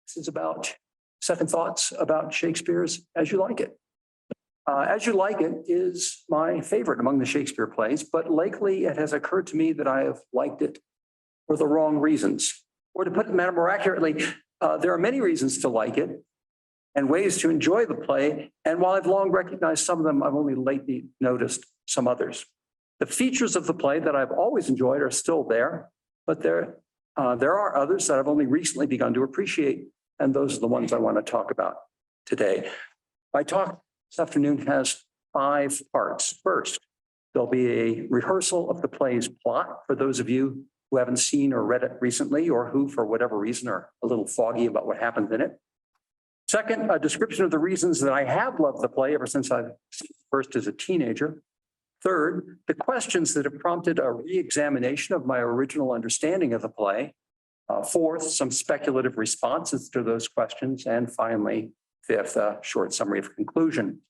This is about second thoughts about Shakespeare's As You Like It. As You Like It is my favorite among the Shakespeare plays, but lately it has occurred to me that I have liked it for the wrong reasons. Or to put the matter more accurately, there are many reasons to like it and ways to enjoy the play. And while I've long recognized some of them, I've only lately noticed some others. The features of the play that I've always enjoyed are still there, but there are others that I've only recently begun to appreciate, and those are the ones I want to talk about today. My talk this afternoon has 5 parts. First, there'll be a rehearsal of the play's plot for those of you who haven't seen or read it recently, or who, for whatever reason, are a little foggy about what happened in it. Second, a description of the reasons that I have loved the play ever since I first as a teenager. Third, the questions that have prompted a re-examination of my original understanding of the play. Fourth, some speculative responses to those questions. And finally, fifth, a short summary of conclusion.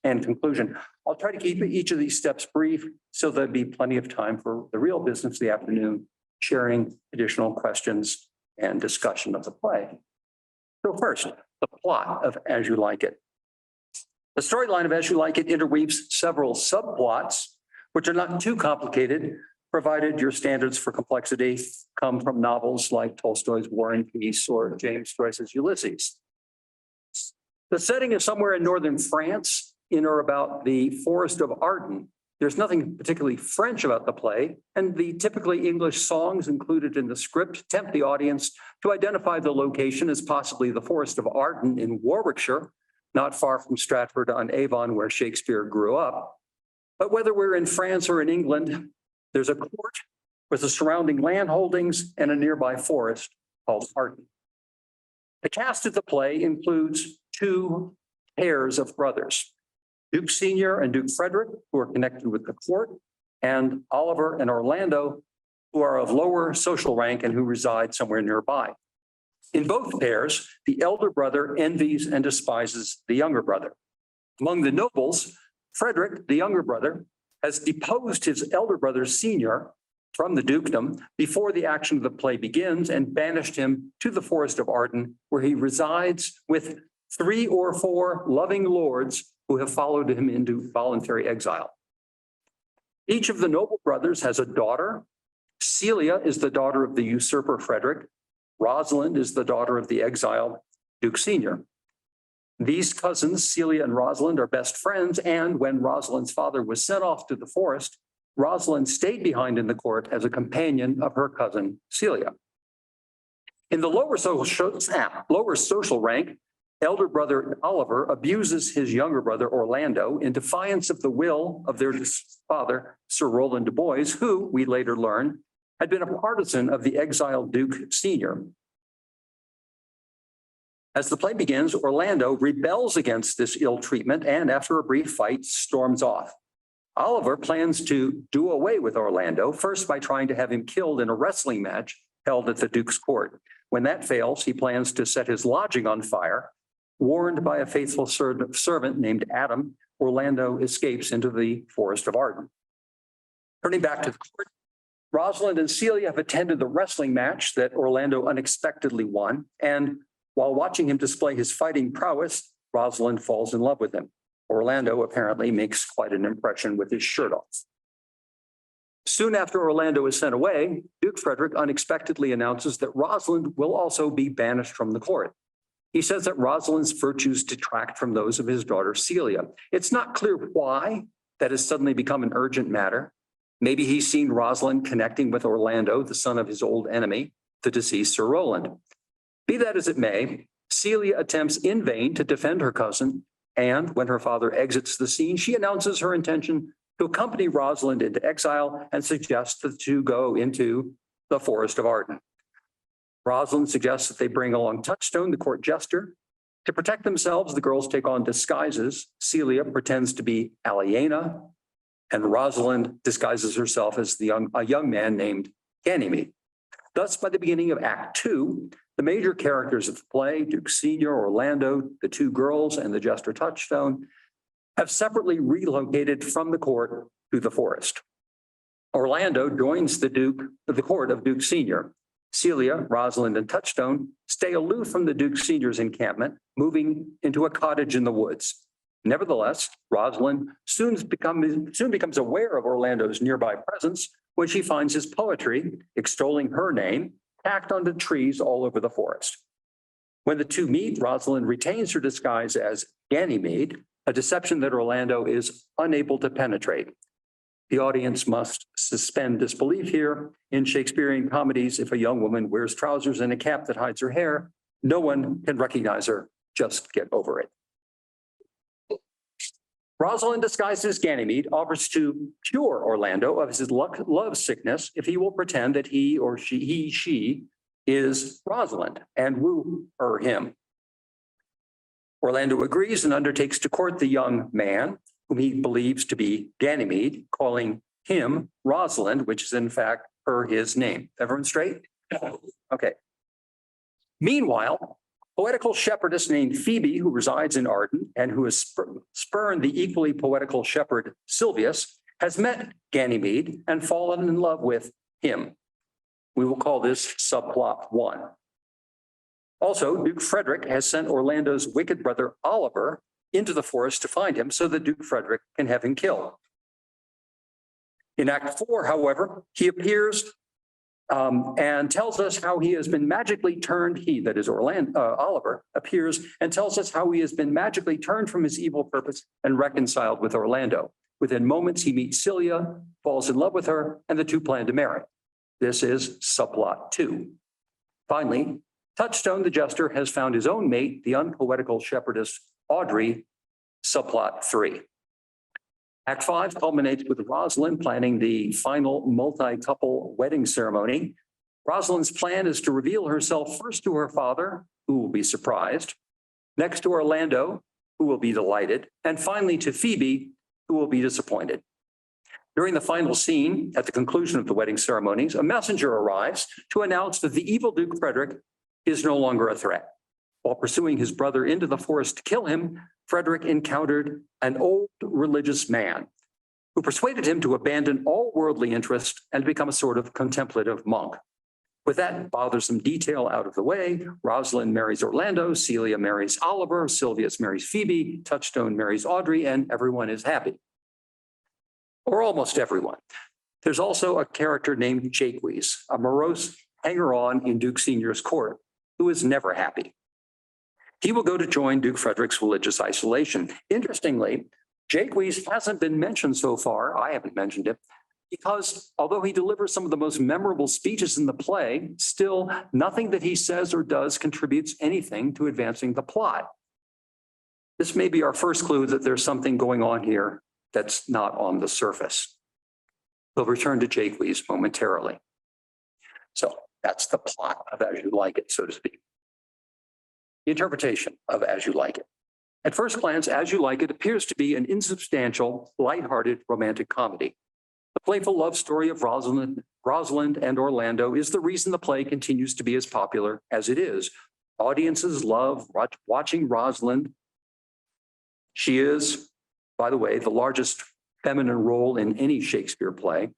I'll try to keep each of these steps brief so there'll be plenty of time for the real business of the afternoon, sharing additional questions and discussion of the play. So first, the plot of As You Like It. The storyline of As You Like It interweaves several subplots, which are not too complicated, provided your standards for complexity come from novels like Tolstoy's War and Peace or James Joyce's Ulysses. The setting is somewhere in northern France, in or about the Forest of Arden. There's nothing particularly French about the play, and the typically English songs included in the script tempt the audience to identify the location as possibly the Forest of Arden in Warwickshire, not far from Stratford-on-Avon, where Shakespeare grew up. But whether we're in France or in England, there's a court with the surrounding land holdings and a nearby forest called Arden. The cast of the play includes 2 pairs of brothers, Duke Senior and Duke Frederick, who are connected with the court, and Oliver and Orlando, who are of lower social rank and who reside somewhere nearby. In both pairs, the elder brother envies and despises the younger brother. Among the nobles, Frederick, the younger brother, has deposed his elder brother Senior from the dukedom before the action of the play begins and banished him to the Forest of Arden, where he resides with 3 or 4 loving lords who have followed him into voluntary exile. Each of the noble brothers has a daughter. Celia is the daughter of the usurper Frederick. Rosalind is the daughter of the exiled Duke Senior. These cousins, Celia and Rosalind, are best friends, and when Rosalind's father was sent off to the forest, Rosalind stayed behind in the court as a companion of her cousin, Celia. In the lower social rank, elder brother Oliver abuses his younger brother Orlando in defiance of the will of their father, Sir Rowland de Boys, who, we later learn, had been a partisan of the exiled Duke Senior. As the play begins, Orlando rebels against this ill treatment and, after a brief fight, storms off. Oliver plans to do away with Orlando, first by trying to have him killed in a wrestling match held at the Duke's court. When that fails, he plans to set his lodging on fire. Warned by a faithful servant named Adam, Orlando escapes into the Forest of Arden. Turning back to the court, Rosalind and Celia have attended the wrestling match that Orlando unexpectedly won, and while watching him display his fighting prowess, Rosalind falls in love with him. Orlando apparently makes quite an impression with his shirt off. Soon after Orlando is sent away, Duke Frederick unexpectedly announces that Rosalind will also be banished from the court. He says that Rosalind's virtues detract from those of his daughter Celia. It's not clear why that has suddenly become an urgent matter. Maybe he's seen Rosalind connecting with Orlando, the son of his old enemy, the deceased Sir Rowland. Be that as it may, Celia attempts in vain to defend her cousin, and when her father exits the scene, she announces her intention to accompany Rosalind into exile and suggests that the two go into the Forest of Arden. Rosalind suggests that they bring along Touchstone, the court jester. To protect themselves, the girls take on disguises. Celia pretends to be Aliena, and Rosalind disguises herself as a young man named Ganymede. Thus, by the beginning of Act 2, the major characters of the play, Duke Senior, Orlando, the 2 girls, and the jester Touchstone, have separately relocated from the court to the forest. Orlando joins the court of Duke Senior. Celia, Rosalind, and Touchstone stay aloof from the Duke Senior's encampment, moving into a cottage in the woods. Nevertheless, Rosalind soon becomes aware of Orlando's nearby presence when she finds his poetry, extolling her name, tacked onto trees all over the forest. When the two meet, Rosalind retains her disguise as Ganymede, a deception that Orlando is unable to penetrate. The audience must suspend disbelief here. In Shakespearean comedies, if a young woman wears trousers and a cap that hides her hair, no one can recognize her. Just get over it. Rosalind, disguised as Ganymede, offers to cure Orlando of his love sickness if he will pretend that she is Rosalind and woo him. Orlando agrees and undertakes to court the young man, whom he believes to be Ganymede, calling him Rosalind, which is in fact his name. Everyone straight? Okay. Meanwhile, poetical shepherdess named Phoebe, who resides in Arden and who has spurned the equally poetical shepherd Silvius, has met Ganymede and fallen in love with him. We will call this subplot 1. Also, Duke Frederick has sent Orlando's wicked brother Oliver into the forest to find him so that Duke Frederick can have him killed. In Act 4, however, he appears and tells us how he has been magically turned. Oliver appears and tells us how he has been magically turned from his evil purpose and reconciled with Orlando. Within moments, he meets Celia, falls in love with her, and the two plan to marry. This is subplot 2. Finally, Touchstone the jester has found his own mate, the unpoetical shepherdess Audrey, subplot 3. Act 5 culminates with Rosalind planning the final multi-couple wedding ceremony. Rosalind's plan is to reveal herself first to her father, who will be surprised, next to Orlando, who will be delighted, and finally to Phoebe, who will be disappointed. During the final scene, at the conclusion of the wedding ceremonies, a messenger arrives to announce that the evil Duke Frederick is no longer a threat. While pursuing his brother into the forest to kill him, Frederick encountered an old religious man who persuaded him to abandon all worldly interest and become a sort of contemplative monk. With that bothersome detail out of the way, Rosalind marries Orlando, Celia marries Oliver, Silvius marries Phoebe, Touchstone marries Audrey, and everyone is happy. Or almost everyone. There's also a character named Jacquees, a morose hanger-on in Duke Senior's court, who is never happy. He will go to join Duke Frederick's religious isolation. Interestingly, Jacquees hasn't been mentioned so far. I haven't mentioned it because although he delivers some of the most memorable speeches in the play, still nothing that he says or does contributes anything to advancing the plot. This may be our first clue that there's something going on here that's not on the surface. We'll return to Jacquees momentarily. So that's the plot of As You Like It, so to speak. The interpretation of As You Like It. At first glance, As You Like It appears to be an insubstantial, lighthearted romantic comedy. The playful love story of Rosalind and Orlando is the reason the play continues to be as popular as it is. Audiences love watching Rosalind. She is, by the way, the largest feminine role in any Shakespeare play,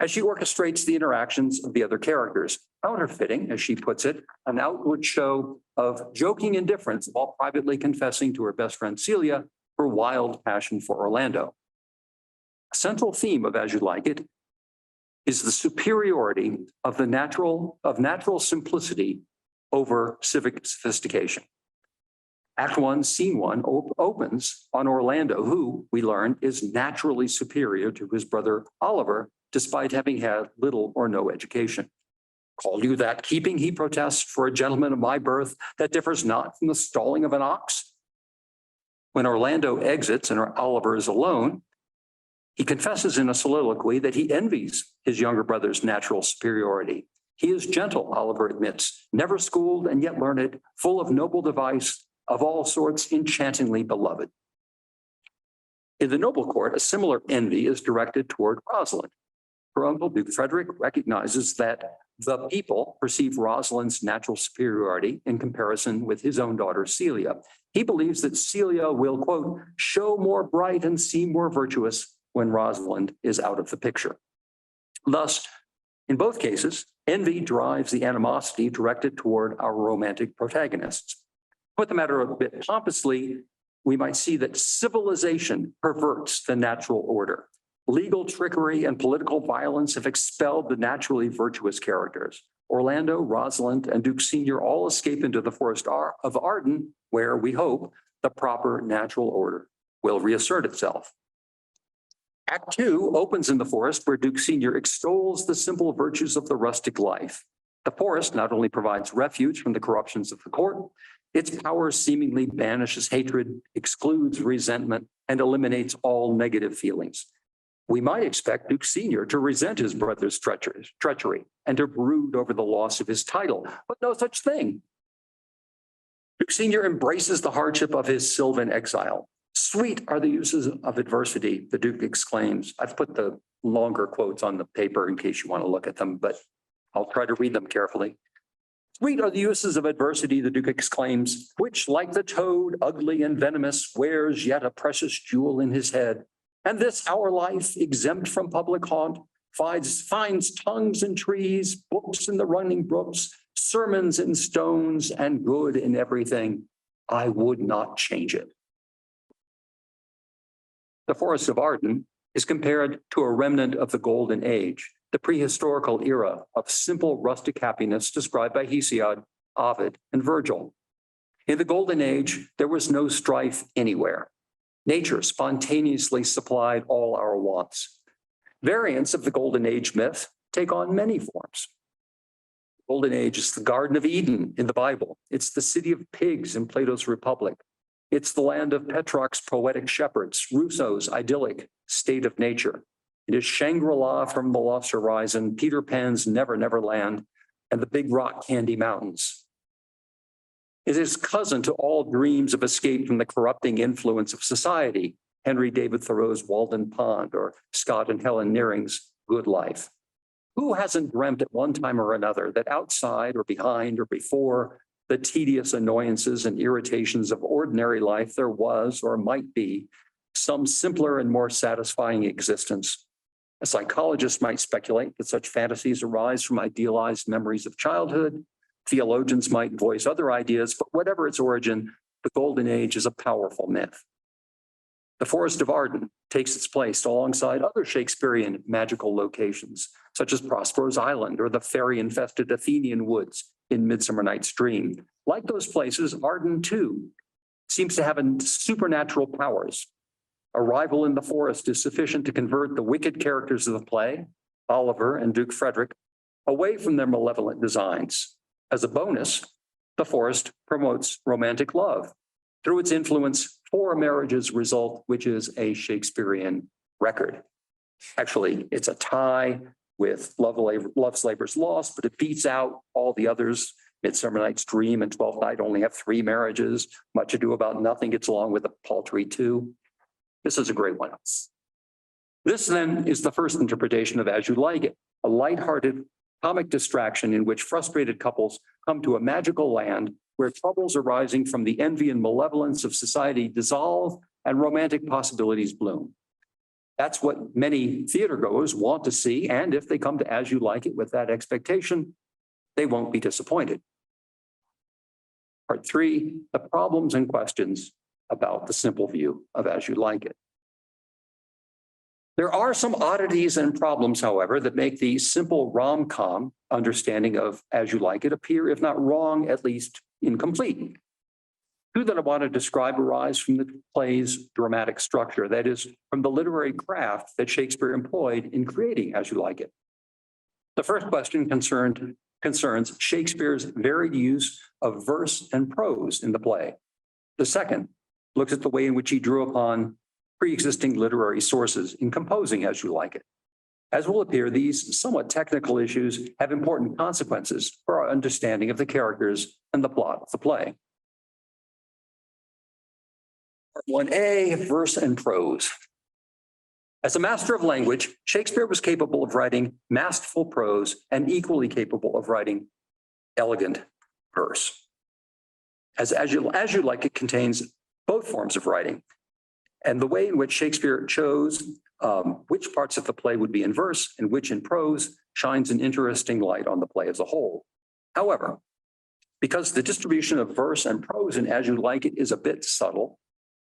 as she orchestrates the interactions of the other characters, counterfeiting, as she puts it, an outward show of joking indifference while privately confessing to her best friend Celia her wild passion for Orlando. A central theme of As You Like It is the superiority of natural simplicity over civic sophistication. Act 1, Scene 1 opens on Orlando, who, we learn, is naturally superior to his brother Oliver, despite having had little or no education. Call you that keeping, he protests, for a gentleman of my birth that differs not from the stalling of an ox? When Orlando exits and Oliver is alone, he confesses in a soliloquy that he envies his younger brother's natural superiority. He is gentle, Oliver admits, never schooled and yet learned, full of noble device, of all sorts enchantingly beloved. In the noble court, a similar envy is directed toward Rosalind. Her uncle, Duke Frederick, recognizes that the people perceive Rosalind's natural superiority in comparison with his own daughter, Celia. He believes that Celia will, quote, show more bright and seem more virtuous when Rosalind is out of the picture. Thus, In both cases, envy drives the animosity directed toward our romantic protagonists. Put the matter a bit pompously, we might see that civilization perverts the natural order. Legal trickery and political violence have expelled the naturally virtuous characters. Orlando, Rosalind, and Duke Sr. all escape into the Forest of Arden, where we hope the proper natural order will reassert itself. Act 2 opens in the forest where Duke Sr. extols the simple virtues of the rustic life. The forest not only provides refuge from the corruptions of the court, its power seemingly banishes hatred, excludes resentment, and eliminates all negative feelings. We might expect Duke Sr. to resent his brother's treachery and to brood over the loss of his title, but no such thing. Duke Sr. embraces the hardship of his sylvan exile. Sweet are the uses of adversity, the Duke exclaims. I've put the longer quotes on the paper in case you want to look at them, but I'll try to read them carefully. Sweet are the uses of adversity, the Duke exclaims, which, like the toad, ugly and venomous, wears yet a precious jewel in his head. And this our life, exempt from public haunt, finds tongues in trees, books in the running brooks, sermons in stones, and good in everything. I would not change it. The Forest of Arden is compared to a remnant of the Golden Age, the prehistorical era of simple rustic happiness described by Hesiod, Ovid, and Virgil. In the Golden Age, there was no strife anywhere. Nature spontaneously supplied all our wants. Variants of the Golden Age myth take on many forms. The Golden Age is the Garden of Eden in the Bible. It's the city of pigs in Plato's Republic. It's the land of Petrarch's poetic shepherds, Rousseau's idyllic state of nature. It is Shangri-La from the Lost Horizon, Peter Pan's Never Never Land, and the Big Rock Candy Mountains. It is cousin to all dreams of escape from the corrupting influence of society, Henry David Thoreau's Walden Pond or Scott and Helen Nearing's Good Life. Who hasn't dreamt at one time or another that outside or behind or before the tedious annoyances and irritations of ordinary life, there was or might be some simpler and more satisfying existence? A psychologist might speculate that such fantasies arise from idealized memories of childhood. Theologians might voice other ideas, but whatever its origin, the Golden Age is a powerful myth. The Forest of Arden takes its place alongside other Shakespearean magical locations, such as Prospero's Island or the fairy-infested Athenian woods in Midsummer Night's Dream. Like those places, Arden, too, seems to have supernatural powers. Arrival in the forest is sufficient to convert the wicked characters of the play, Oliver and Duke Frederick, away from their malevolent designs. As a bonus, the forest promotes romantic love. Through its influence, 4 marriages result, which is a Shakespearean record. Actually, it's a tie with Love's Labor's Lost, but it beats out all the others. Midsummer Night's Dream and Twelfth Night only have 3 marriages. Much Ado About Nothing gets along with a paltry 2. This is a great one. This then is the first interpretation of As You Like It, a lighthearted comic distraction in which frustrated couples come to a magical land where troubles arising from the envy and malevolence of society dissolve and romantic possibilities bloom. That's what many theatergoers want to see, and if they come to As You Like It with that expectation, they won't be disappointed. Part 3, the problems and questions about the simple view of As You Like It. There are some oddities and problems, however, that make the simple rom-com understanding of As You Like It appear, if not wrong, at least incomplete. 2 that I want to describe arise from the play's dramatic structure, that is, from the literary craft that Shakespeare employed in creating As You Like It. The first question concerns Shakespeare's varied use of verse and prose in the play. The second looks at the way in which he drew upon pre-existing literary sources in composing As You Like It. As will appear, these somewhat technical issues have important consequences for our understanding of the characters and the plot of the play. Part 1A, verse and prose. As a master of language, Shakespeare was capable of writing masterful prose and equally capable of writing elegant verse. As You Like It contains both forms of writing, and the way in which Shakespeare chose which parts of the play would be in verse and which in prose shines an interesting light on the play as a whole. However, because the distribution of verse and prose in As You Like It is a bit subtle,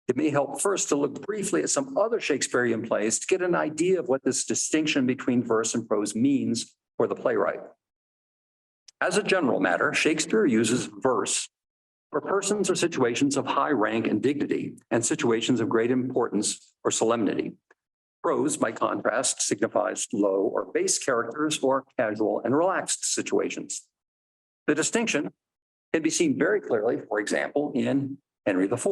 it may help first to look briefly at some other Shakespearean plays to get an idea of what this distinction between verse and prose means for the playwright. As a general matter, Shakespeare uses verse for persons or situations of high rank and dignity and situations of great importance or solemnity. Prose, by contrast, signifies low or base characters or casual and relaxed situations. The distinction can be seen very clearly, for example, in Henry IV,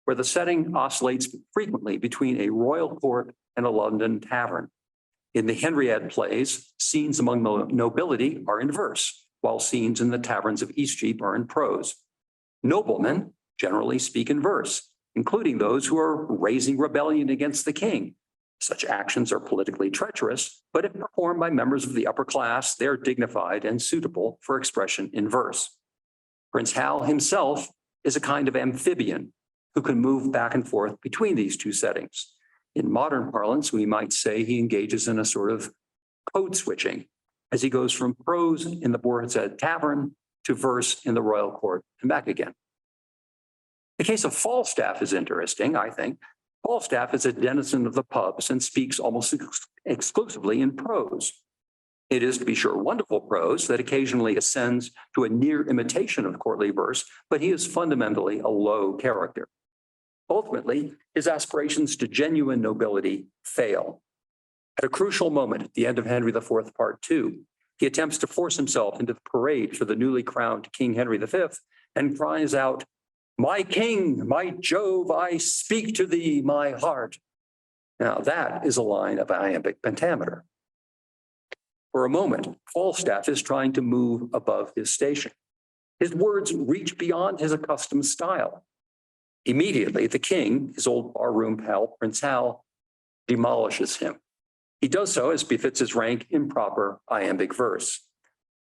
where the setting oscillates frequently between a royal court and a London tavern. In the Henriade plays, scenes among the nobility are in verse, while scenes in the taverns of Eastcheap are in prose. Noblemen generally speak in verse, including those who are raising rebellion against the king. Such actions are politically treacherous, but if performed by members of the upper class, they are dignified and suitable for expression in verse. Prince Hal himself is a kind of amphibian who can move back and forth between these two settings. In modern parlance, we might say he engages in a sort of code switching as he goes from prose in the Boar's Head Tavern to verse in the royal court and back again. The case of Falstaff is interesting, I think. Falstaff is a denizen of the pubs and speaks almost exclusively in prose. It is, to be sure, wonderful prose that occasionally ascends to a near imitation of courtly verse, but he is fundamentally a low character. Ultimately, his aspirations to genuine nobility fail. At a crucial moment at the end of Henry IV, Part 2, he attempts to force himself into the parade for the newly crowned King Henry V and cries out, "My king, my Jove, I speak to thee, my heart." Now that is a line of iambic pentameter. For a moment, Falstaff is trying to move above his station. His words reach beyond his accustomed style. Immediately, the king, his old barroom pal, Prince Hal, demolishes him. He does so, as befits his rank, in proper iambic verse.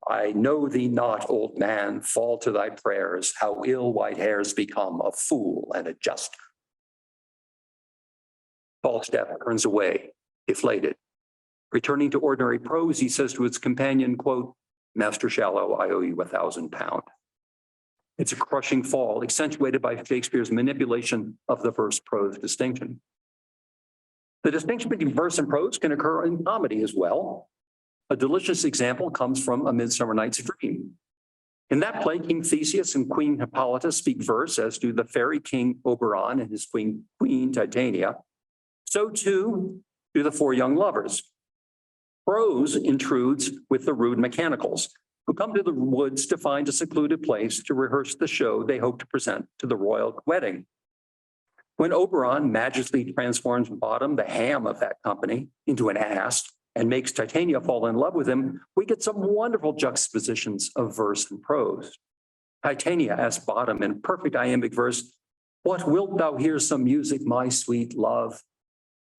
"I know thee not, old man, fall to thy prayers, how ill white hairs become a fool and a jester." Falstaff turns away, deflated. Returning to ordinary prose, he says to his companion, quote, "Master Shallow, I owe you £1,000. It's a crushing fall, accentuated by Shakespeare's manipulation of the verse-prose distinction. The distinction between verse and prose can occur in comedy as well. A delicious example comes from A Midsummer Night's Dream. In that play, King Theseus and Queen Hippolyta speak verse, as do the fairy King Oberon and his queen Titania. So too do the four young lovers. Prose intrudes with the rude mechanicals, who come to the woods to find a secluded place to rehearse the show they hope to present to the royal wedding. When Oberon magically transforms Bottom, the ham of that company, into an ass and makes Titania fall in love with him, we get some wonderful juxtapositions of verse and prose. Titania asks Bottom in perfect iambic verse, "What, wilt thou hear some music, my sweet love?"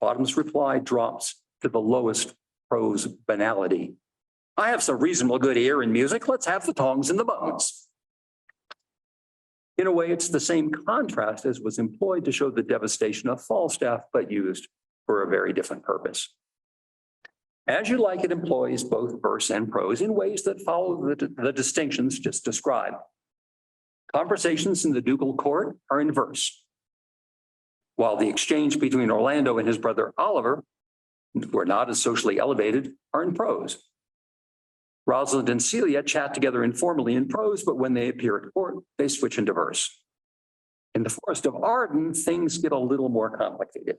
Bottom's reply drops to the lowest prose banality. "I have some reasonable good ear in music. Let's have the tongs and the buttons." In a way, it's the same contrast as was employed to show the devastation of Falstaff, but used for a very different purpose. As You Like It employs both verse and prose in ways that follow the distinctions just described. Conversations in the ducal court are in verse, while the exchange between Orlando and his brother Oliver, who are not as socially elevated, are in prose. Rosalind and Celia chat together informally in prose, but when they appear at court, they switch into verse. In the Forest of Arden, things get a little more complicated.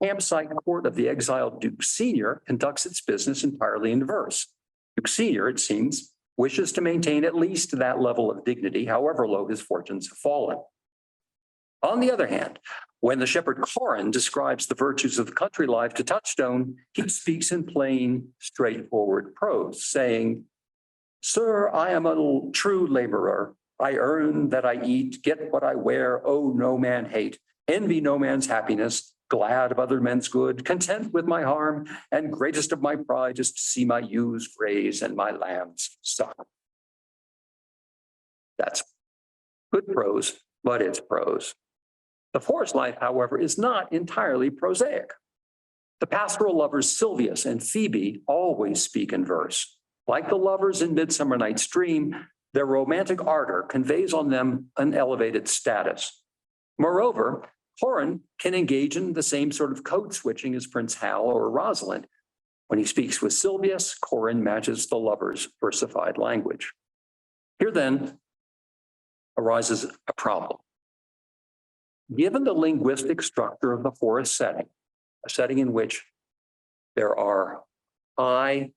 Campsite court of the exiled Duke Senior conducts its business entirely in verse. Duke Senior, it seems, wishes to maintain at least that level of dignity, however low his fortunes have fallen. On the other hand, when the shepherd Corin describes the virtues of the country life to Touchstone, he speaks in plain, straightforward prose, saying, "Sir, I am a true laborer. I earn that I eat, get what I wear, owe no man hate, envy no man's happiness, glad of other men's good, content with my harm, and greatest of my pride is to see my ewes graze and my lambs suck." That's good prose, but it's prose. The forest life, however, is not entirely prosaic. The pastoral lovers Sylvius and Phoebe always speak in verse. Like the lovers in Midsummer Night's Dream, their romantic ardor conveys on them an elevated status. Moreover, Corin can engage in the same sort of code switching as Prince Hal or Rosalind. When he speaks with Sylvius, Corin matches the lover's versified language. Here then arises a problem. Given the linguistic structure of the forest setting, a setting in which there are high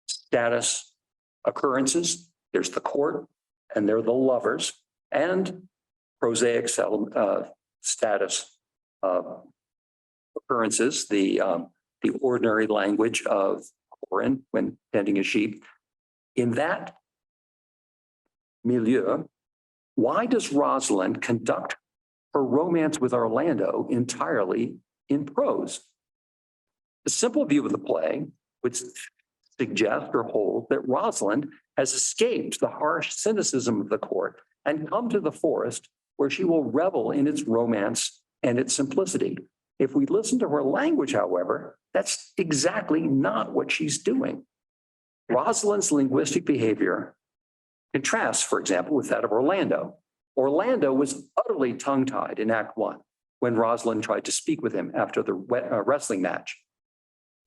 status occurrences, there's the court and there are the lovers, and prosaic status occurrences, the ordinary language of Corin when tending a sheep. In that milieu, why does Rosalind conduct her romance with Orlando entirely in prose? The simple view of the play would suggest or hold that Rosalind has escaped the harsh cynicism of the court and come to the forest where she will revel in its romance and its simplicity. If we listen to her language, however, that's exactly not what she's doing. Rosalind's linguistic behavior contrasts, for example, with that of Orlando. Orlando was utterly tongue-tied in Act 1 when Rosalind tried to speak with him after the wrestling match.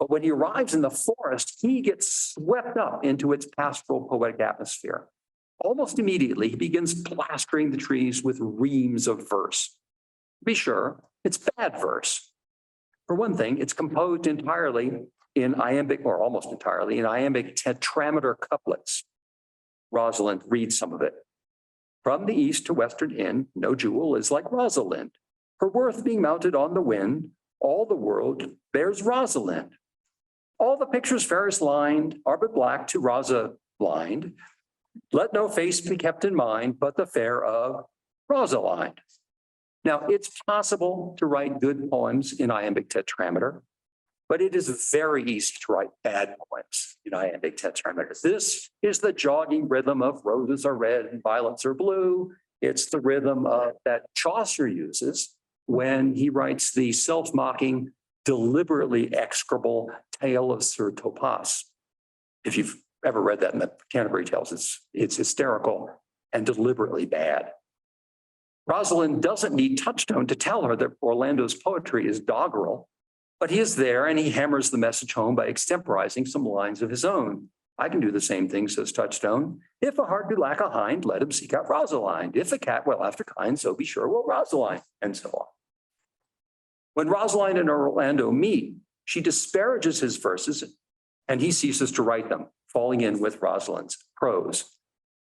But when he arrives in the forest, he gets swept up into its pastoral poetic atmosphere. Almost immediately, he begins plastering the trees with reams of verse. To be sure, it's bad verse. For one thing, it's composed entirely in iambic, or almost entirely, in iambic tetrameter couplets. Rosalind reads some of it. From the east to western end, no jewel is like Rosalind. Her worth being mounted on the wind, all the world bears Rosalind. All the pictures fairest lined are but black to Rosa blind. Let no face be kept in mind but the fair of Rosalind. Now, it's possible to write good poems in iambic tetrameter, but it is very easy to write bad poems in iambic tetrameter. This is the jogging rhythm of roses are red and violets are blue. It's the rhythm that Chaucer uses when he writes the self-mocking, deliberately execrable tale of Sir Topas. If you've ever read that in the Canterbury Tales, it's hysterical and deliberately bad. Rosalind doesn't need Touchstone to tell her that Orlando's poetry is doggerel, but he is there and he hammers the message home by extemporizing some lines of his own. I can do the same thing, says Touchstone. If a heart do lack a hind, let him seek out Rosalind. If a cat will after kind, so be sure will Rosalind, and so on. When Rosalind and Orlando meet, she disparages his verses and he ceases to write them, falling in with Rosalind's prose.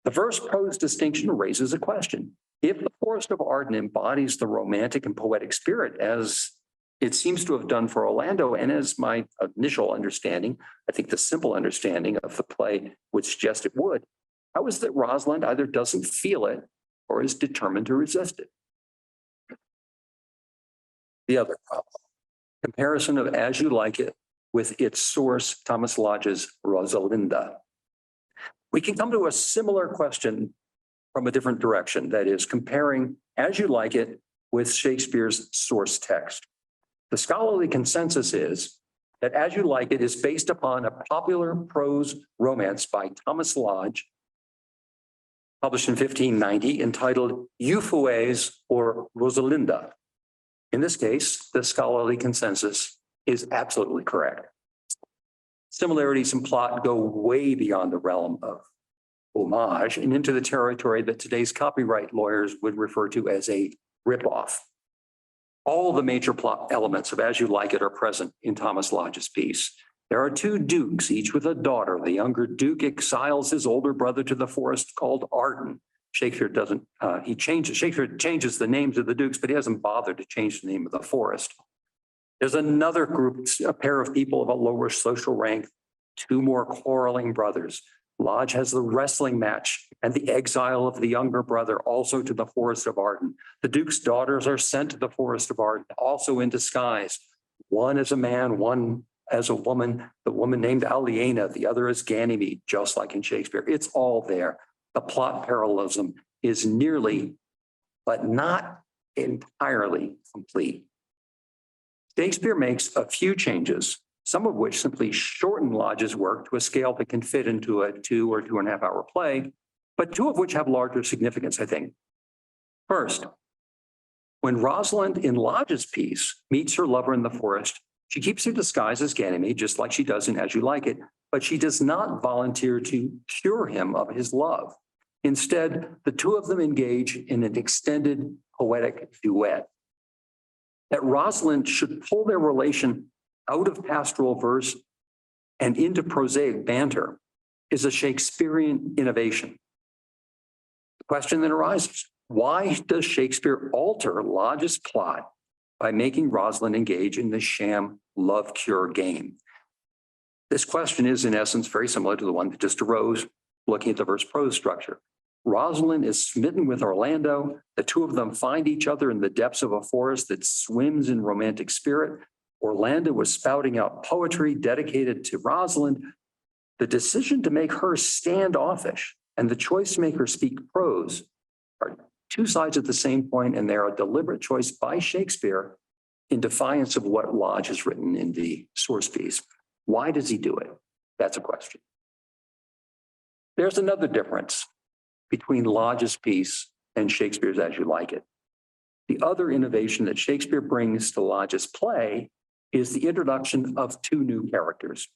The verse-prose distinction raises a question. If the Forest of Arden embodies the romantic and poetic spirit, as it seems to have done for Orlando, and as my initial understanding, I think the simple understanding of the play would suggest it would, how is that Rosalind either doesn't feel it or is determined to resist it? The other problem, comparison of As You Like It with its source, Thomas Lodge's Rosalinda. We can come to a similar question from a different direction, that is, comparing As You Like It with Shakespeare's source text. The scholarly consensus is that As You Like It is based upon a popular prose romance by Thomas Lodge, published in 1590, entitled Euphues or Rosalinda. In this case, the scholarly consensus is absolutely correct. Similarities in plot go way beyond the realm of homage and into the territory that today's copyright lawyers would refer to as a ripoff. All the major plot elements of As You Like It are present in Thomas Lodge's piece. There are two dukes, each with a daughter. The younger duke exiles his older brother to the forest called Arden. Shakespeare changes the names of the dukes, but he hasn't bothered to change the name of the forest. There's another group, a pair of people of a lower social rank, two more quarreling brothers. Lodge has the wrestling match and the exile of the younger brother also to the Forest of Arden. The Duke's daughters are sent to the Forest of Arden, also in disguise. One as a man, one as a woman, the woman named Aliena, the other is Ganymede, just like in Shakespeare. It's all there. The plot parallelism is nearly, but not entirely complete. Shakespeare makes a few changes, some of which simply shorten Lodge's work to a scale that can fit into a 2 or 2.5 hour play, but two of which have larger significance, I think. First, when Rosalind in Lodge's piece meets her lover in the forest, she keeps her disguise as Ganymede, just like she does in As You Like It, but she does not volunteer to cure him of his love. Instead, the two of them engage in an extended poetic duet. That Rosalind should pull their relation out of pastoral verse and into prosaic banter is a Shakespearean innovation. The question then arises, why does Shakespeare alter Lodge's plot by making Rosalind engage in the sham love cure game? This question is, in essence, very similar to the one that just arose looking at the verse prose structure. Rosalind is smitten with Orlando. The two of them find each other in the depths of a forest that swims in romantic spirit. Orlando was spouting out poetry dedicated to Rosalind. The decision to make her standoffish and the choice to make her speak prose are two sides of the same coin, and they're a deliberate choice by Shakespeare in defiance of what Lodge has written in the source piece. Why does he do it? That's a question. There's another difference between Lodge's piece and Shakespeare's As You Like It. The other innovation that Shakespeare brings to Lodge's play is the introduction of two new characters,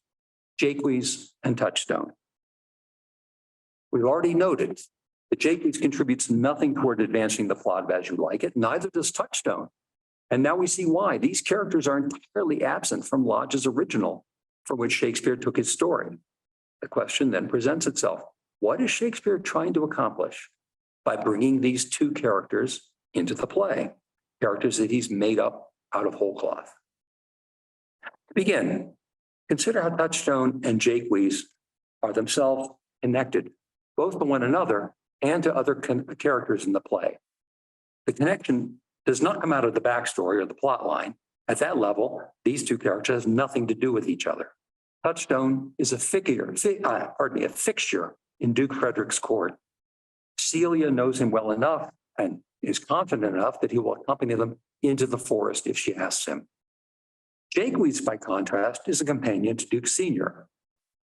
Jacquees and Touchstone. We've already noted that Jacques contributes nothing toward advancing the plot of As You Like It, neither does Touchstone. And now we see why. These characters are entirely absent from Lodge's original, from which Shakespeare took his story. The question then presents itself. What is Shakespeare trying to accomplish by bringing these two characters into the play, characters that he's made up out of whole cloth? To begin, consider how Touchstone and Jacquees are themselves connected, both to one another and to other characters in the play. The connection does not come out of the backstory or the plot line. At that level, these two characters have nothing to do with each other. Touchstone is a fixture in Duke Frederick's court. Celia knows him well enough and is confident enough that he will accompany them into the forest if she asks him. Jacques, by contrast, is a companion to Duke Sr.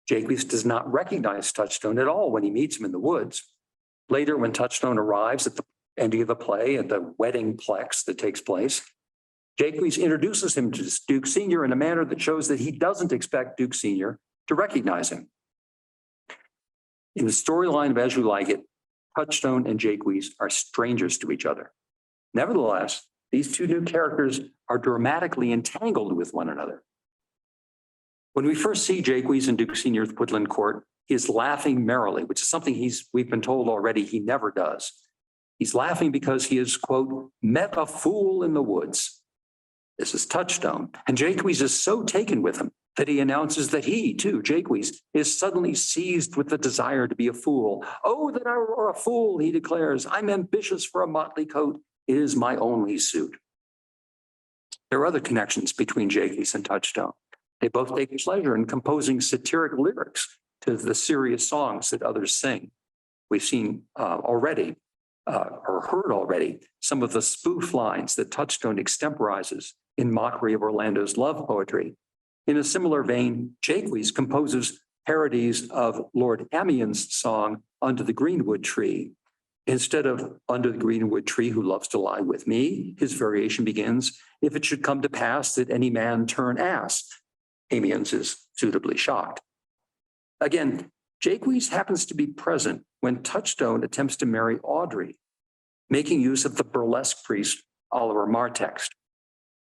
Jacques does not recognize Touchstone at all when he meets him in the woods. Later, when Touchstone arrives at the ending of the play at the wedding plex that takes place, Jacques introduces him to Duke Sr. in a manner that shows that he doesn't expect Duke Sr. to recognize him. In the storyline of As You Like It, Touchstone and Jacques are strangers to each other. Nevertheless, these two new characters are dramatically entangled with one another. When we first see Jacques in Duke Sr.'s woodland court, he is laughing merrily, which is something we've been told already he never does. He's laughing because he has, quote, met a fool in the woods. This is Touchstone, and Jacques is so taken with him that he announces that he, too, Jacques, is suddenly seized with the desire to be a fool. Oh, that I were a fool, he declares. I'm ambitious for a motley coat. It is my only suit. There are other connections between Jacques and Touchstone. They both take pleasure in composing satiric lyrics to the serious songs that others sing. We've seen already, or heard already, some of the spoof lines that Touchstone extemporizes in mockery of Orlando's love poetry. In a similar vein, Jacques composes parodies of Lord Amyon's song, Under the Greenwood Tree. Instead of Under the Greenwood Tree, who loves to lie with me, his variation begins, if it should come to pass that any man turn ass. Amyon's is suitably shocked. Again, Jacques happens to be present when Touchstone attempts to marry Audrey, making use of the burlesque priest Oliver Martext.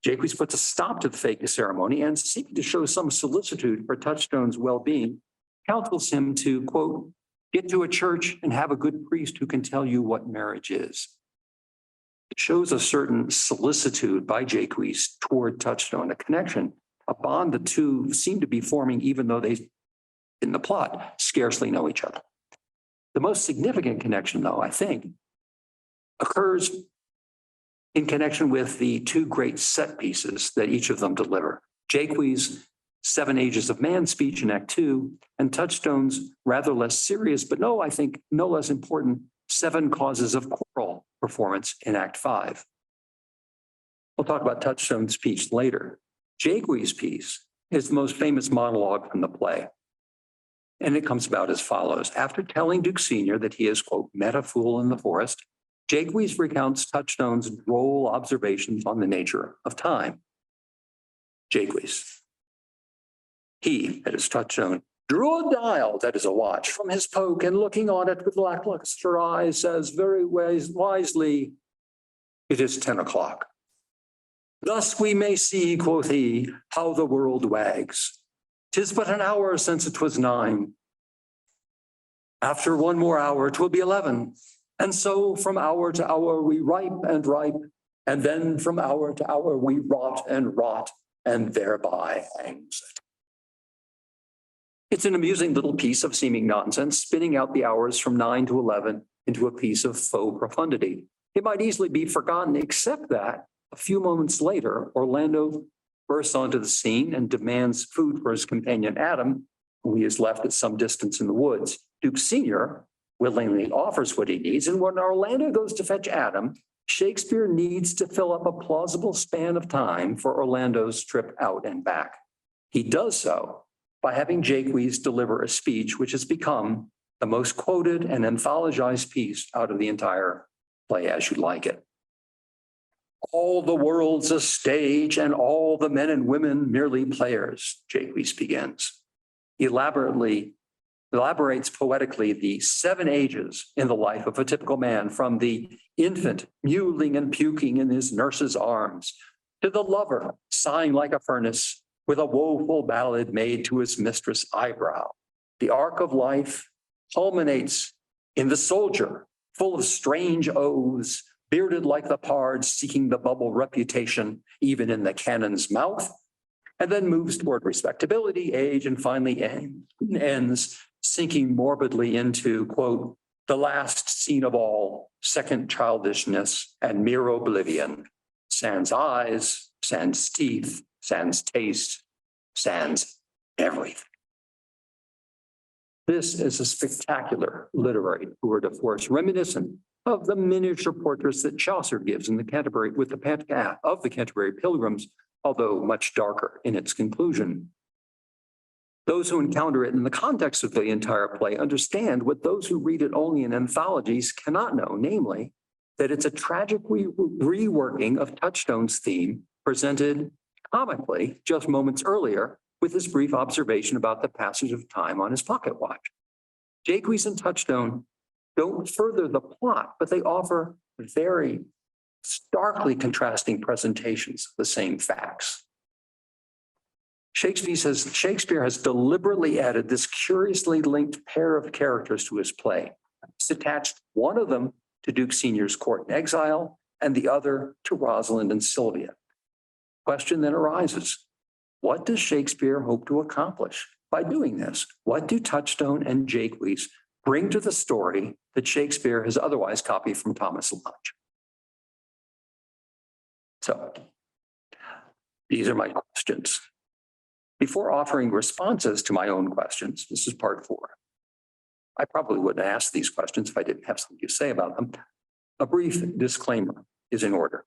Jacques puts a stop to the fake ceremony and, seeking to show some solicitude for Touchstone's well-being, counsels him to, quote, get to a church and have a good priest who can tell you what marriage is. It shows a certain solicitude by Jacques toward Touchstone, a connection, a bond the two seem to be forming even though they, in the plot, scarcely know each other. The most significant connection, though, I think, occurs in connection with the two great set pieces that each of them deliver. Jacques' 7 Ages of Man speech in Act 2, and Touchstone's rather less serious, but I think no less important 7 Causes of Quarrel performance in Act 5. We'll talk about Touchstone's speech later, Jacquees' piece is the most famous monologue from the play. And it comes about as follows. After telling Duke Senior that he has, quote, met a fool in the forest, Jacquees recounts Touchstone's droll observations on the nature of time. Jacquees. He, that is Touchstone, drew a dial, that is a watch, from his poke, and looking on it with lackluster eyes, says very wisely, it is 10 o'clock. Thus we may see, quoth he, how the world wags. 'Tis but an hour since it was 9. After one more hour, 'twill be 11. And so from hour to hour we ripe, and then from hour to hour we rot, and thereby hangs it. It's an amusing little piece of seeming nonsense, spinning out the hours from 9 to 11 into a piece of faux profundity. It might easily be forgotten, except that a few moments later, Orlando bursts onto the scene and demands food for his companion Adam, who he has left at some distance in the woods. Duke Senior willingly offers what he needs, and when Orlando goes to fetch Adam, Shakespeare needs to fill up a plausible span of time for Orlando's trip out and back. He does so by having Jacquees deliver a speech which has become the most quoted and anthologized piece out of the entire play As You Like It. All the world's a stage and all the men and women merely players, Jacquees begins. He elaborates poetically the 7 ages in the life of a typical man, from the infant mewling and puking in his nurse's arms, to the lover sighing like a furnace with a woeful ballad made to his mistress' eyebrow. The arc of life culminates in the soldier, full of strange oaths, bearded like the pard, seeking the bubble reputation even in the canon's mouth, and then moves toward respectability, age, and finally ends sinking morbidly into, quote, the last scene of all, second childishness and mere oblivion, sans eyes, sans teeth, sans taste, sans everything. This is a spectacular literary tour de force, reminiscent of the miniature portraits that Chaucer gives in the Canterbury with the of the Canterbury Pilgrims, although much darker in its conclusion. Those who encounter it in the context of the entire play understand what those who read it only in anthologies cannot know, namely, that it's a tragic reworking of Touchstone's theme presented comically just moments earlier with his brief observation about the passage of time on his pocket watch. Jacques and Touchstone don't further the plot, but they offer very starkly contrasting presentations of the same facts. Shakespeare has deliberately added this curiously linked pair of characters to his play. He's attached one of them to Duke Senior's court in exile and the other to Rosalind and Sylvia. Question then arises, what does Shakespeare hope to accomplish by doing this? What do Touchstone and Jacques bring to the story that Shakespeare has otherwise copied from Thomas Lodge? So, these are my questions. Before offering responses to my own questions, this is part 4. I probably wouldn't ask these questions if I didn't have something to say about them. A brief disclaimer is in order.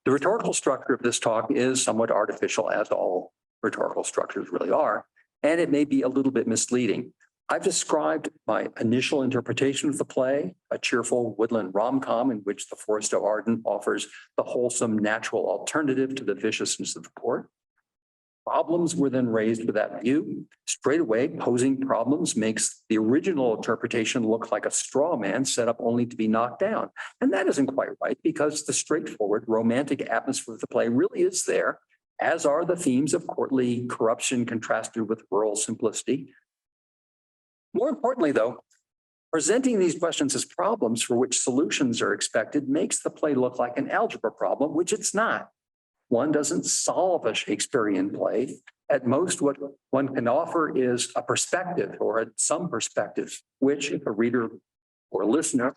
The rhetorical structure of this talk is somewhat artificial, as all rhetorical structures really are, and it may be a little bit misleading. I've described my initial interpretation of the play, a cheerful woodland rom-com in which the Forest of Arden offers the wholesome natural alternative to the viciousness of the court. Problems were then raised with that view. Straight away, posing problems makes the original interpretation look like a straw man set up only to be knocked down. And that isn't quite right, because the straightforward romantic atmosphere of the play really is there, as are the themes of courtly corruption contrasted with rural simplicity. More importantly, though, presenting these questions as problems for which solutions are expected makes the play look like an algebra problem, which it's not. One doesn't solve a Shakespearean play. At most, what one can offer is a perspective or some perspectives, which if a reader or listener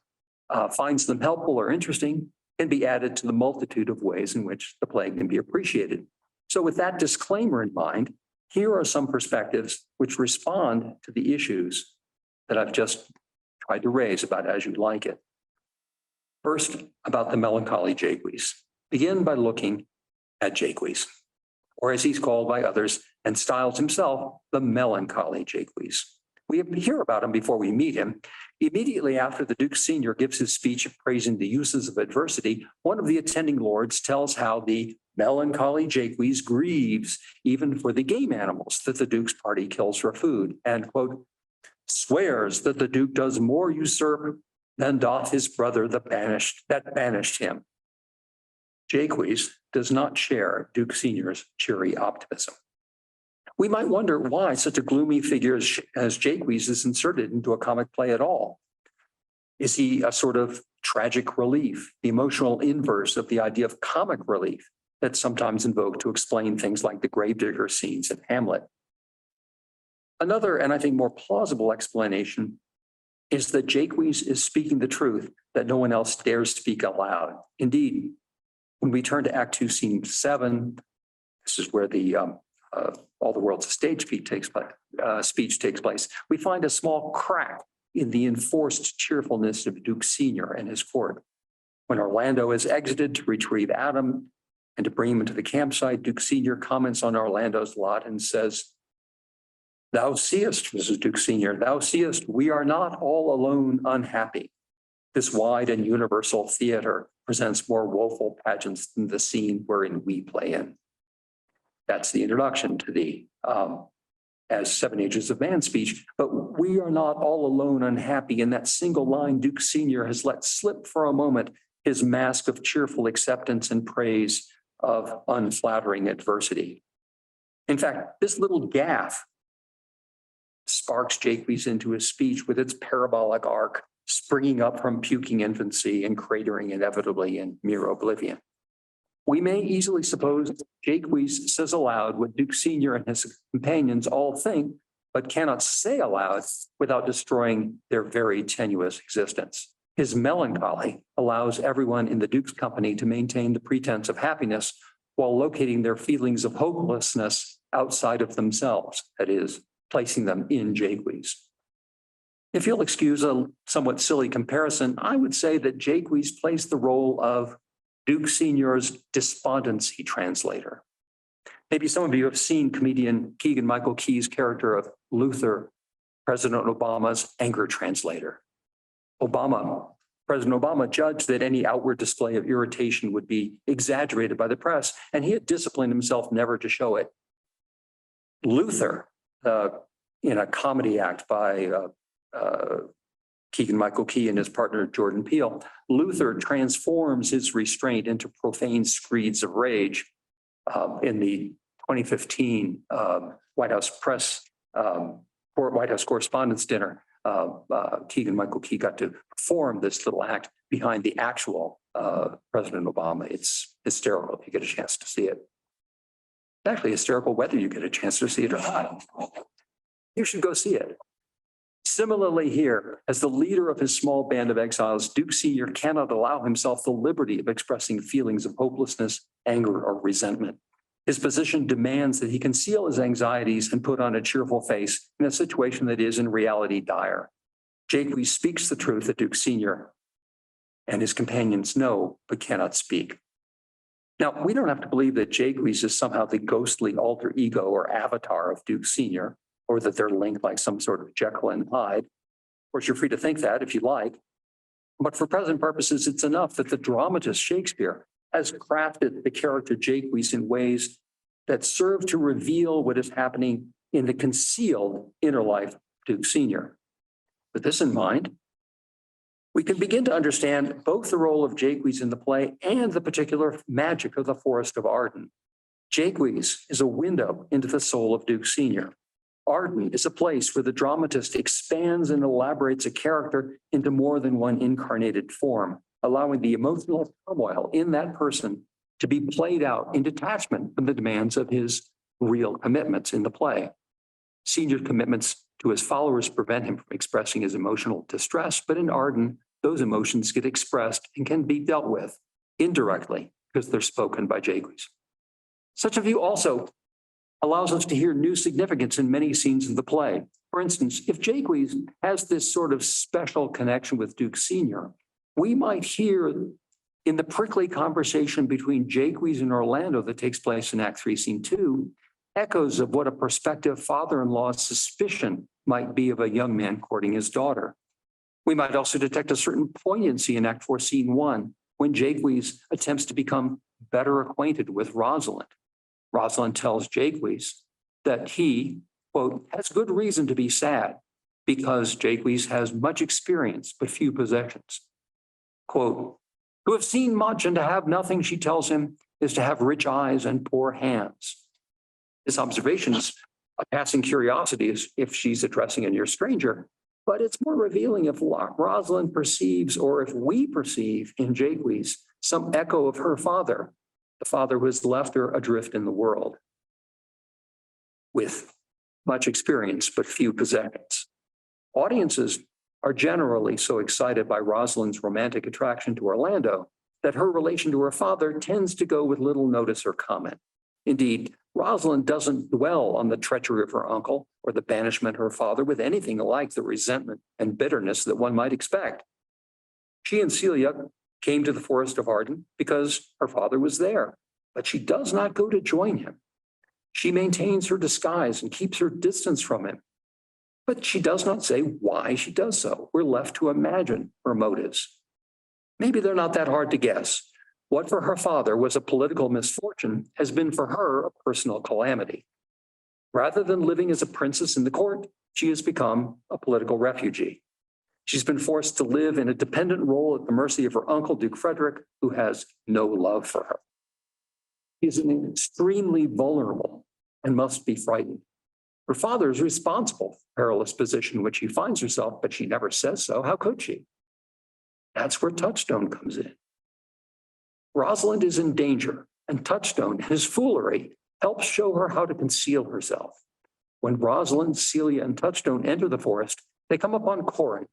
finds them helpful or interesting, can be added to the multitude of ways in which the play can be appreciated. So with that disclaimer in mind, here are some perspectives which respond to the issues that I've just tried to raise about As You Like It. First, about the melancholy Jacques. Begin by looking at Jacques. or as he's called by others and styles himself, the melancholy Jacques. We hear about him before we meet him. Immediately after the Duke Senior gives his speech praising the uses of adversity, one of the attending lords tells how the melancholy Jacques grieves even for the game animals that the Duke's party kills for food, and, quote, swears that the Duke does more usurp than doth his brother that banished him. Jacques does not share Duke Senior's cheery optimism. We might wonder why such a gloomy figure as Jacques is inserted into a comic play at all. Is he a sort of tragic relief, the emotional inverse of the idea of comic relief that's sometimes invoked to explain things like the gravedigger scenes in Hamlet? Another, and I think more plausible explanation, is that Jacques is speaking the truth that no one else dares speak aloud. Indeed, when we turn to Act 2, Scene 7, this is where the All the World's a Stage speech takes place, we find a small crack in the enforced cheerfulness of Duke Senior and his court. When Orlando is exited to retrieve Adam and to bring him into the campsite, Duke Senior comments on Orlando's lot and says, "Thou seest, Mrs. Duke Senior, thou seest, we are not all alone unhappy. This wide and universal theater presents more woeful pageants than the scene wherein we play in." That's the introduction to the as 7 Ages of Man speech. But we are not all alone unhappy. In that single line, Duke Senior has let slip for a moment his mask of cheerful acceptance and praise of unflattering adversity. In fact, this little gaffe sparks Jacques into his speech with its parabolic arc, springing up from puking infancy and cratering inevitably in mere oblivion. We may easily suppose Jacques says aloud what Duke Senior and his companions all think, but cannot say aloud without destroying their very tenuous existence. His melancholy allows everyone in the Duke's company to maintain the pretense of happiness while locating their feelings of hopelessness outside of themselves, that is, placing them in Jacques. If you'll excuse a somewhat silly comparison, I would say that Jacques plays the role of Duke Senior's despondency translator. Maybe some of you have seen comedian Keegan-Michael Key's character of Luther, President Obama's anger translator. President Obama judged that any outward display of irritation would be exaggerated by the press, and he had disciplined himself never to show it. Luther, in a comedy act by Keegan-Michael Key and his partner Jordan Peele, Luther transforms his restraint into profane screeds of rage. In the 2015 White House Correspondents' Dinner, Keegan-Michael Key got to perform this little act behind the actual President Obama. It's hysterical if you get a chance to see it. It's actually hysterical whether you get a chance to see it or not. You should go see it. Similarly here, as the leader of his small band of exiles, Duke Senior cannot allow himself the liberty of expressing feelings of hopelessness, anger, or resentment. His position demands that he conceal his anxieties and put on a cheerful face in a situation that is in reality dire. Jacques speaks the truth that Duke Senior and his companions know but cannot speak. Now, we don't have to believe that Jacques is somehow the ghostly alter ego or avatar of Duke Senior, or that they're linked like some sort of Jekyll and Hyde. Of course, you're free to think that if you like. But for present purposes, it's enough that the dramatist Shakespeare has crafted the character Jacques in ways that serve to reveal what is happening in the concealed inner life of Duke Senior. With this in mind, we can begin to understand both the role of Jacques in the play and the particular magic of the Forest of Arden. Jacques is a window into the soul of Duke Senior. Arden is a place where the dramatist expands and elaborates a character into more than one incarnated form, allowing the emotional turmoil in that person to be played out in detachment from the demands of his real commitments in the play. Senior's commitments to his followers prevent him from expressing his emotional distress, but in Arden, those emotions get expressed and can be dealt with indirectly because they're spoken by Jacques. Such a view also allows us to hear new significance in many scenes of the play. For instance, if Jacques has this sort of special connection with Duke Senior, we might hear In the prickly conversation between Jacquees and Orlando that takes place in Act 3, Scene 2, echoes of what a prospective father-in-law's suspicion might be of a young man courting his daughter. We might also detect a certain poignancy in Act 4, Scene 1, when Jacquees attempts to become better acquainted with Rosalind. Rosalind tells Jacquees that he, quote, has good reason to be sad because Jacquees has much experience but few possessions. Quote, to have seen much and to have nothing, she tells him, is to have rich eyes and poor hands. This observation is a passing curiosity as if she's addressing a near stranger, but it's more revealing if Rosalind perceives, or if we perceive in Jacquees, some echo of her father, the father who has left her adrift in the world with much experience but few possessions. Audiences are generally so excited by Rosalind's romantic attraction to Orlando that her relation to her father tends to go with little notice or comment. Indeed, Rosalind doesn't dwell on the treachery of her uncle or the banishment of her father with anything like the resentment and bitterness that one might expect. She and Celia came to the Forest of Arden because her father was there, but she does not go to join him. She maintains her disguise and keeps her distance from him, but she does not say why she does so. We're left to imagine her motives. Maybe they're not that hard to guess. What for her father was a political misfortune has been for her a personal calamity. Rather than living as a princess in the court, she has become a political refugee. She's been forced to live in a dependent role at the mercy of her uncle, Duke Frederick, who has no love for her. She is extremely vulnerable and must be frightened. Her father is responsible for the perilous position in which she finds herself, but she never says so. How could she? That's where Touchstone comes in. Rosalind is in danger, and Touchstone, his foolery, helps show her how to conceal herself. When Rosalind, Celia, and Touchstone enter the forest, they come upon Corin,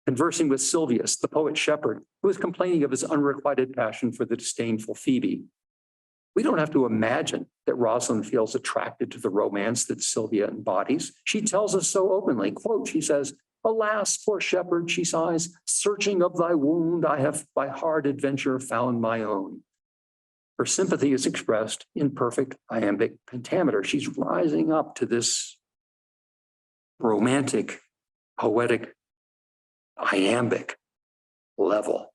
conversing with Silvius, the poet shepherd, who is complaining of his unrequited passion for the disdainful Phoebe. We don't have to imagine that Rosalind feels attracted to the romance that Sylvia embodies. She tells us so openly. Quote, she says, alas, poor shepherd, she sighs, searching of thy wound, I have by hard adventure found my own. Her sympathy is expressed in perfect iambic pentameter. She's rising up to this romantic, poetic, iambic level.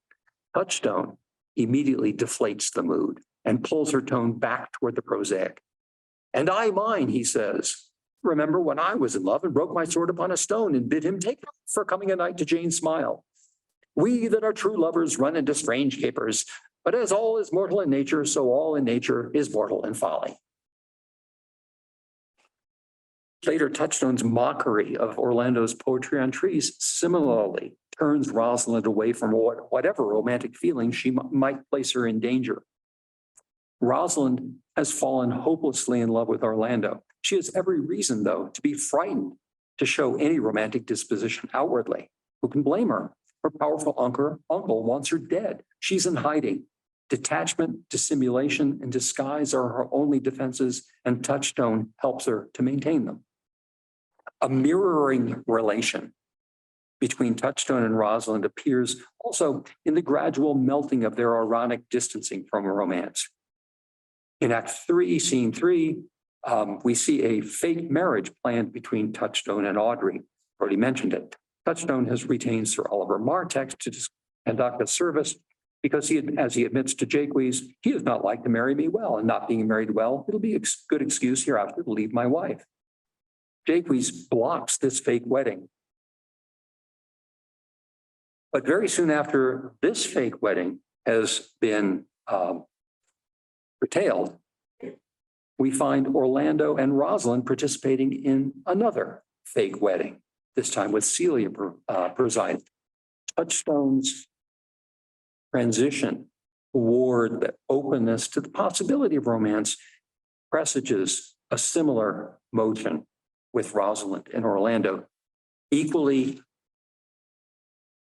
Touchstone immediately deflates the mood and pulls her tone back toward the prosaic. And I mine, he says, remember when I was in love and broke my sword upon a stone and bid him take it for coming a night to Jane's smile. We that are true lovers run into strange capers, but as all is mortal in nature, so all in nature is mortal in folly. Later, Touchstone's mockery of Orlando's poetry on trees similarly turns Rosalind away from whatever romantic feeling she might place her in danger. Rosalind has fallen hopelessly in love with Orlando. She has every reason, though, to be frightened to show any romantic disposition outwardly. Who can blame her? Her powerful uncle wants her dead. She's in hiding. Detachment, dissimulation, and disguise are her only defenses, and Touchstone helps her to maintain them. A mirroring relation between Touchstone and Rosalind appears also in the gradual melting of their ironic distancing from romance. In Act 3, Scene 3, we see a fake marriage planned between Touchstone and Audrey. Already mentioned it. Touchstone has retained Sir Oliver Martex to conduct a service because he, as he admits to Jacquees, he does not like to marry me well, and not being married well, it'll be a good excuse hereafter to leave my wife. Jacquees blocks this fake wedding. But very soon after this fake wedding has been curtailed, we find Orlando and Rosalind participating in another fake wedding, this time with Celia presiding. Touchstone's transition toward the openness to the possibility of romance presages a similar motion with Rosalind and Orlando, equally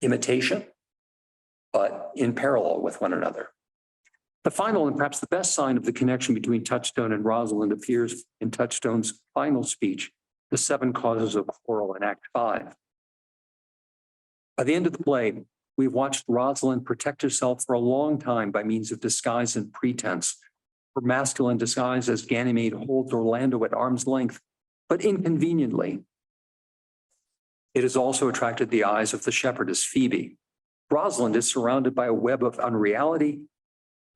imitation, but in parallel with one another. The final and perhaps the best sign of the connection between Touchstone and Rosalind appears in Touchstone's final speech, The 7 Causes of Quarrel in Act 5. By the end of the play, We've watched Rosalind protect herself for a long time by means of disguise and pretense. Her masculine disguise as Ganymede holds Orlando at arm's length, but inconveniently. It has also attracted the eyes of the shepherdess Phoebe. Rosalind is surrounded by a web of unreality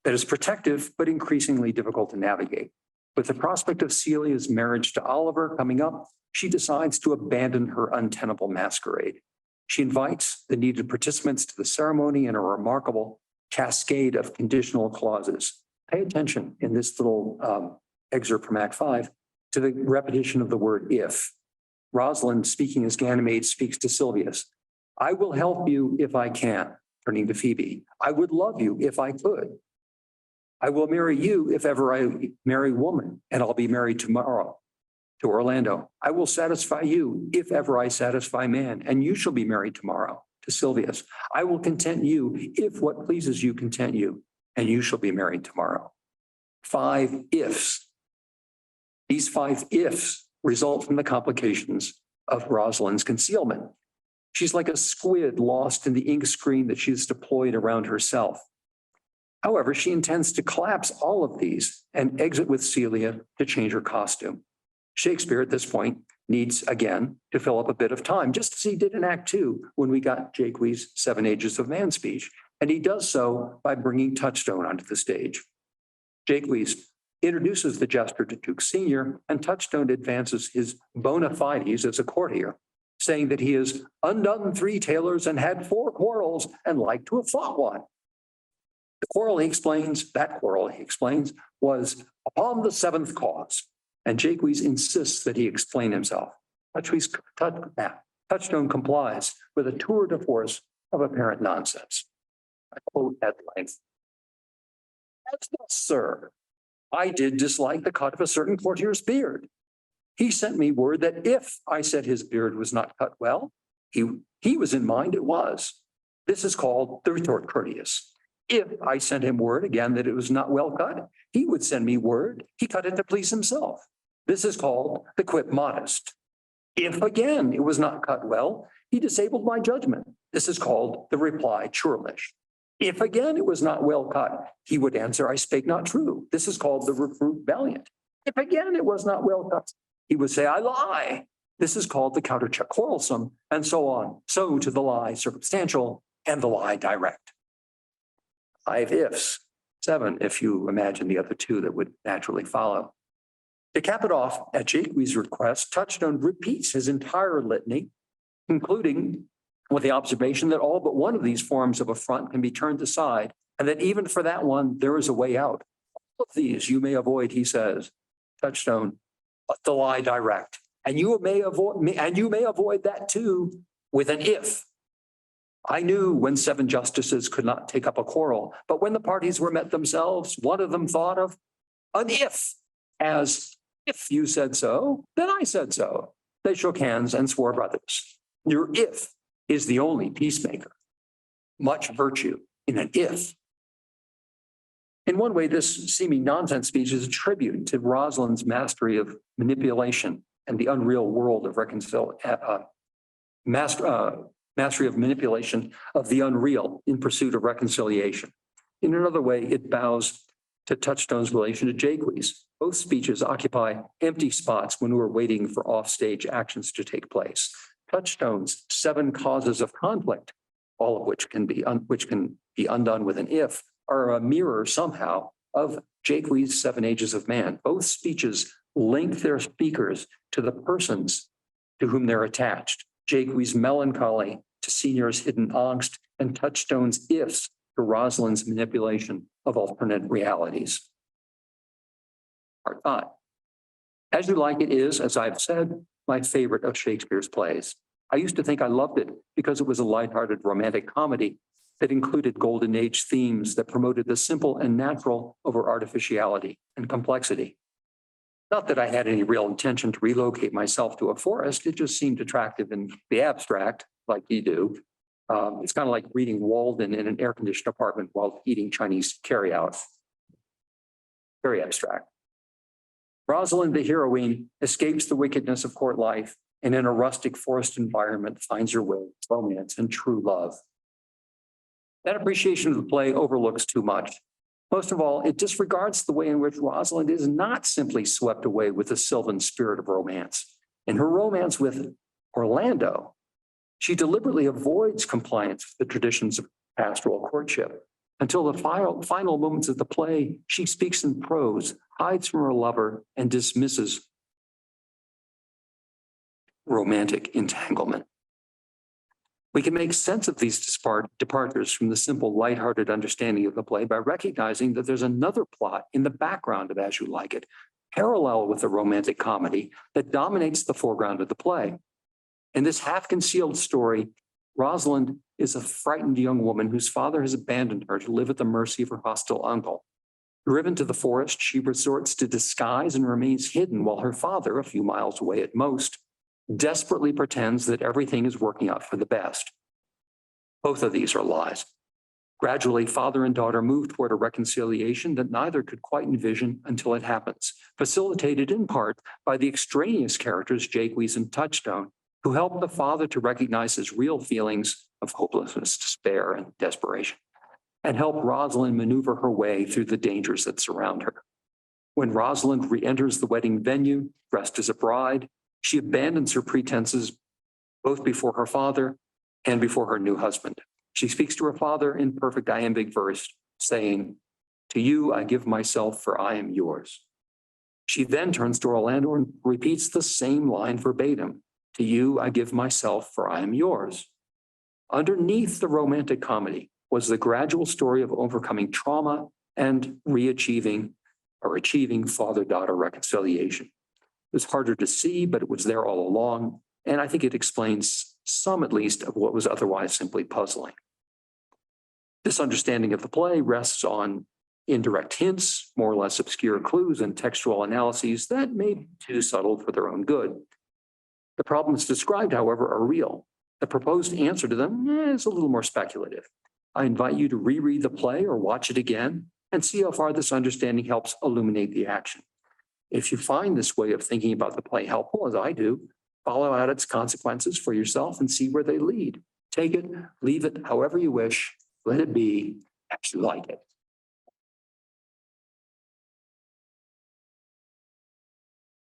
that is protective, but increasingly difficult to navigate. With the prospect of Celia's marriage to Oliver coming up, she decides to abandon her untenable masquerade. She invites the needed participants to the ceremony in a remarkable cascade of conditional clauses. Pay attention in this little excerpt from Act 5 to the repetition of the word if. Rosalind, speaking as Ganymede, speaks to Silvius. I will help you if I can, turning to Phoebe. I would love you if I could. I will marry you if ever I marry woman, and I'll be married tomorrow to Orlando. I will satisfy you if ever I satisfy man, and you shall be married tomorrow to Silvius. I will content you if what pleases you content you, and you shall be married tomorrow. 5 ifs. These 5 ifs result from the complications of Rosalind's concealment. She's like a squid lost in the ink screen that she's deployed around herself. However, she intends to collapse all of these and exit with Celia to change her costume. Shakespeare at this point needs, again, to fill up a bit of time, just as he did in Act 2 when we got Jacquees' 7 Ages of Man speech. And he does so by bringing Touchstone onto the stage. Jacquees introduces the jester to Duke Sr., and Touchstone advances his bona fides as a courtier, saying that he has undone 3 tailors and had 4 quarrels and like to have fought one. That quarrel, he explains, was upon the 7th cause, and Jacquees insists that he explain himself. Touchstone complies with a tour de force of apparent nonsense. I quote at length, "As thus, sir, I did dislike the cut of a certain courtier's beard. He sent me word that if I said his beard was not cut well, he was in mind it was. This is called the retort courteous. If I sent him word again that it was not well cut, he would send me word he cut it to please himself. This is called the quip modest. If again it was not cut well, he disabled my judgment. This is called the reply churlish. If again it was not well cut, he would answer, I spake not true. This is called the reproof valiant. If again it was not well cut, he would say, I lie. This is called the countercheck quarrelsome, and so on. So to the lie circumstantial and the lie direct. 5 ifs, 7 if you imagine the other 2 that would naturally follow. To cap it off, at Jacquees' request, Touchstone repeats his entire litany, concluding with the observation that all but one of these forms of affront can be turned aside, and that even for that one, there is a way out. All of these you may avoid, he says, Touchstone, but the lie direct. And you may avoid that too with an if. I knew when 7 justices could not take up a quarrel, but when the parties were met themselves, one of them thought of an if, as if you said so, then I said so. They shook hands and swore brothers. Your if is the only peacemaker. Much virtue in an if. In one way, this seeming nonsense speech is a tribute to Rosalind's mastery of manipulation and the unreal world of mastery of manipulation of the unreal in pursuit of reconciliation. In another way, it bows to Touchstone's relation to Jacquees. Both speeches occupy empty spots when we're waiting for offstage actions to take place. Touchstone's 7 causes of conflict, all of which can be undone with an if, are a mirror somehow of Jacquees' 7 Ages of Man. Both speeches link their speakers to the persons to whom they're attached. Jacquees' melancholy to Senior's hidden angst, and Touchstone's ifs to Rosalind's manipulation of alternate realities. Part 5. As You Like It is, as I've said, my favorite of Shakespeare's plays. I used to think I loved it because it was a lighthearted romantic comedy that included golden age themes that promoted the simple and natural over artificiality and complexity. Not that I had any real intention to relocate myself to a forest, it just seemed attractive in the abstract, like you do. It's kind of like reading Walden in an air-conditioned apartment while eating Chinese carryout. Very abstract. Rosalind, the heroine, escapes the wickedness of court life and in a rustic forest environment finds her way, romance, and true love. That appreciation of the play overlooks too much. Most of all, it disregards the way in which Rosalind is not simply swept away with the sylvan spirit of romance. In her romance with Orlando, she deliberately avoids compliance with the traditions of pastoral courtship. Until the final moments of the play, she speaks in prose, hides from her lover, and dismisses romantic entanglement. We can make sense of these departures from the simple, lighthearted understanding of the play by recognizing that there's another plot in the background of As You Like It, parallel with the romantic comedy that dominates the foreground of the play. In this half-concealed story, Rosalind is a frightened young woman whose father has abandoned her to live at the mercy of her hostile uncle. Driven to the forest, she resorts to disguise and remains hidden while her father, a few miles away at most, desperately pretends that everything is working out for the best. Both of these are lies. Gradually, father and daughter move toward a reconciliation that neither could quite envision until it happens, facilitated in part by the extraneous characters Jacquees and Touchstone, who help the father to recognize his real feelings of hopelessness, despair, and desperation, and help Rosalind maneuver her way through the dangers that surround her. When Rosalind re-enters the wedding venue, dressed as a bride, she abandons her pretenses both before her father and before her new husband. She speaks to her father in perfect iambic verse, saying, "To you I give myself, for I am yours." She then turns to Orlando and repeats the same line verbatim, "To you I give myself, for I am yours." Underneath the romantic comedy was the gradual story of overcoming trauma and achieving father-daughter reconciliation. It was harder to see, but it was there all along, and I think it explains some, at least, of what was otherwise simply puzzling. This understanding of the play rests on indirect hints, more or less obscure clues, and textual analyses that may be too subtle for their own good. The problems described, however, are real. The proposed answer to them is a little more speculative. I invite you to reread the play or watch it again and see how far this understanding helps illuminate the action. If you find this way of thinking about the play helpful, as I do, follow out its consequences for yourself and see where they lead. Take it, leave it however you wish. Let it be as you like it.